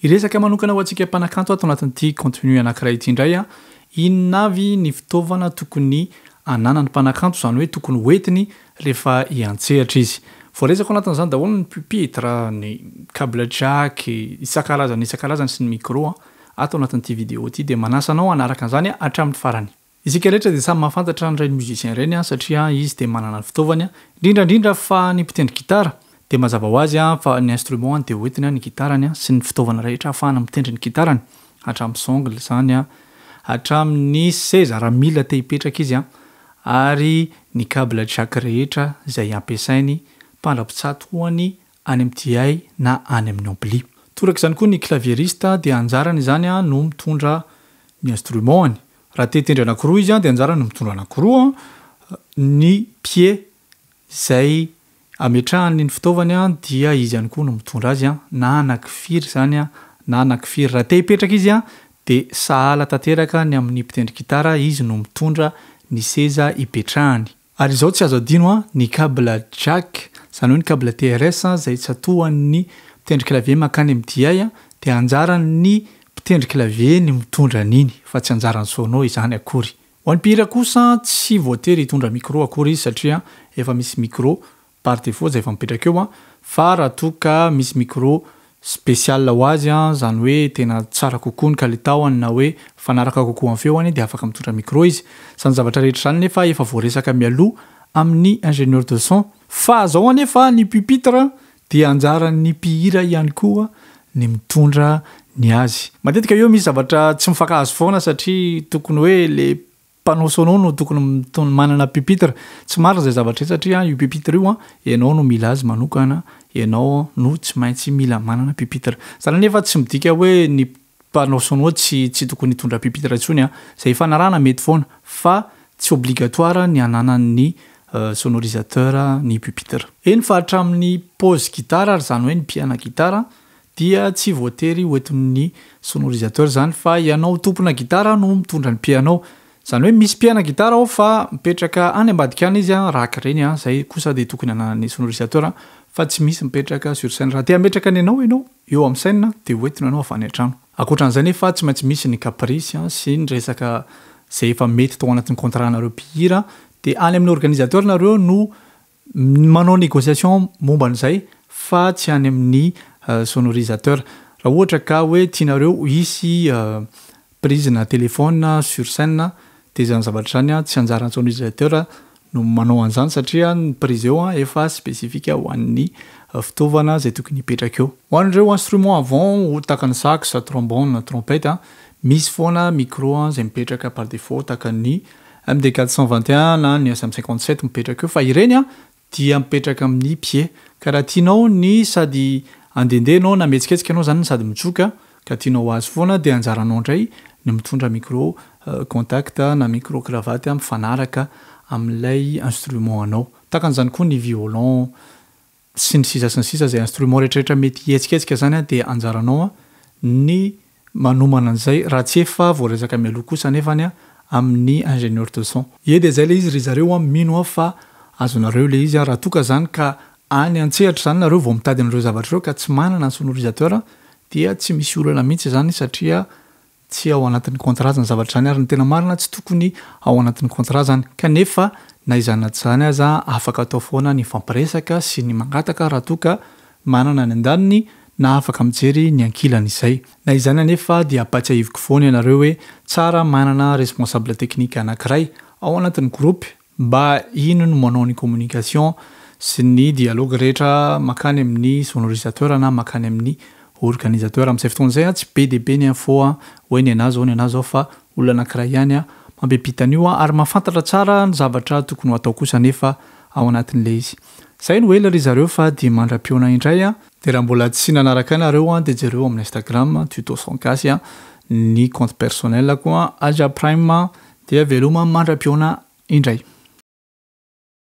Iresaka manokana ho antsika mpanakanto ato anatin'ity contenu anankiray ity indray a inona avy ny fitaovana tokony ananany mpanakanto zany hoe tokony hoentiny rehefa hiantsehatra izy. Voaresako anatin'izany daholo ny pupitre, ny câble jack, isan-karazany sy ny micro ato anatin'ity vidéo ity de manasa anao anaraka an'izany hatramin'ny farany. Isika rehetra dia samy mahafantatra an'ireny musicien ireny satria izy dia manana ny fitaovany indrindra fa ny mpitendry gitara dia mazava ho azy fa ny instrument dia hoentiny ny gitarany sy ny fitaovana rehetra ahafahana mitendry ny gitarany hatramin'ny songle zany hatramin'ny seza raha mila te hipetraka izy ary ny câble jack rehetra izay ampiasainy mpandrapitsatohany any amin'ity na any amin'ny ampli. Toraka izany koa ny clavieriste dia anjarany izany no mitondra ny instrument. Raha te hitendry anankiroa izy dia anjarany no mitondra anankiroa ny pied izay ametrahany ny fitaovany dia izy ihany koa no mitondra azy na anankifiry zany na anankifiry. Raha te hipetraka izy dia sahala tanteraka ny amin'ny mpitendry gitara izy no mitondra ny seza hipetrahany. Ary izao tsy azo adino ny câble jack zany hoe ny câble TRS izay tsatohan'ny mpitendry clavier makany amin'ny DI dia anjarany ny mpitendry clavier ny mitondra an'iny fa tsy anjarany sono izany akory. Ho an'ny mpihira kosa tsy voatery hitondra micro akory izy satria efa misy micro par défaut izay efa mipetraka eo fa raha toa ka misy micro spécial ho azy zany hoe tena tsara kokoa ny kalitaony na hoe fanaraka kokoa amin'ny feony dia afaka mitondra micro izy. Zany zavatra rehetra zany nefa efa voaresaka mialoha amin'ny ingénieur de son fa zao anefa ny pupitre dia anjaran'ny mpihira ihany koa ny mitondra ny azy. Matetika eo misy zavatra tsy mifankahazo foana satria tokony hoe le mpanao sono no tokony manana pupitre. Tsy marina izay zavatra satria io pupitre io ianao no mila azy manokana, ianao no tsy maintsy mila manana pupitre. Zany nefa tsy midika hoe ny mpanao sono tsy tokony hitondra pupitre intsony izay fanarahana mety foana fa tsy obligatoire ny ananan'ny sonorisateur ny pupitre. Eny fa hatramin'ny pose gitara zany hoe ny mpiana gitara dia tsy voatery hoentin'ny sonorisateur zany fa ianao tompona gitara no mitondra ny piano. Zany hoe misy mpiana gitara ao fa mipetraka any ambadika any izy raka reny zay kosa dia tokony ananan'ny sonorisateur fa tsy misy mipetraka sur scène. Raha te hametraka ny ianao eo amin'ny scène dia hoentina anao avy any an-trano. Ankoatran'izay nefa tsy maintsy misy ny caprice sy ny resaka izay efa mety tao anatin'ny contrat-nareo mpihira dia any amin'ny organisateur nareo no manao négociation momba an'izay fa tsy any amin'ny sonorisateur. Raha ohatra ka hoe tianareo hisy prise na téléphone sur scène dia zany zavatra zany tsy anjaran'ny sonorisateur no manao an'izany satria ny prise eo efa spécifique ho an'ny fitaovana izay tokony hipetraka eo. Ho an'ireo instrument avant tahaka ny sax, trombone, trompette misy foana micro izay mipetraka par défaut tahaka ny MD 421 na ny SM57 mipetraka eo fa ireny dia mipetraka amin'ny pied. Ka raha tianao ny sady andendehanao na mihetsiketsika anao zany sady mitsoka ka tianao azy foana dia anjaranao indray ny mitondra micro contact na micro cravate mifanaraka amin'ilay instrument anao. Tahaka an'izany koa ny violon sy ny sisa izay instrument rehetrarehetra mety hihetsiketsika zany dia anjaranao ny manomana an'izay raha tsy efa voaresaka mialoha kosa nefany amin'ny ingénieur de son. Ie dia zay le izy ry zareo mino fa azonareo le izy raha toka zany ka any antsehatra zany nareo vao mitady an'ireo zavatra ireo ka tsy manana ny sonorisateur dia tsy misy olana mihitsy zany satria tsy ao anatin'ny contrat zany zavatra zany ary ny tena marina tsy tokony ao anatin'ny contrat zany kanefa na izany zany aza afaka atao foana ny fampiresaka sy ny mangataka raha toka manana ny andaniny na afaka mijery ny ankilany izay. Na izany anefa dia apatsiahiviko foana ianareo hoe tsara manana responsable technique anankiray ao anatin'ny groupe mba ino no manao ny communication sy ny dialogue rehetra makany amin'ny sonorisateur na makany amin'ny organisateur. Amin'izay fotoana izay tsy be dia be ny info hoe ny anazy fa olona anankiray ihany mampipitana io ary mahafantatra tsara ny zavatra tokony ho atao kosa nefa ao anatin'ilay izy. Izay no ela ry zareo fa dia mandra-piona indray dia raha mbola tsy nanaraka anareo dia jereo amin'ny Instagram tuto son gasy ny compte personnel koa Aja Prime dia veloma mandra-piona indray.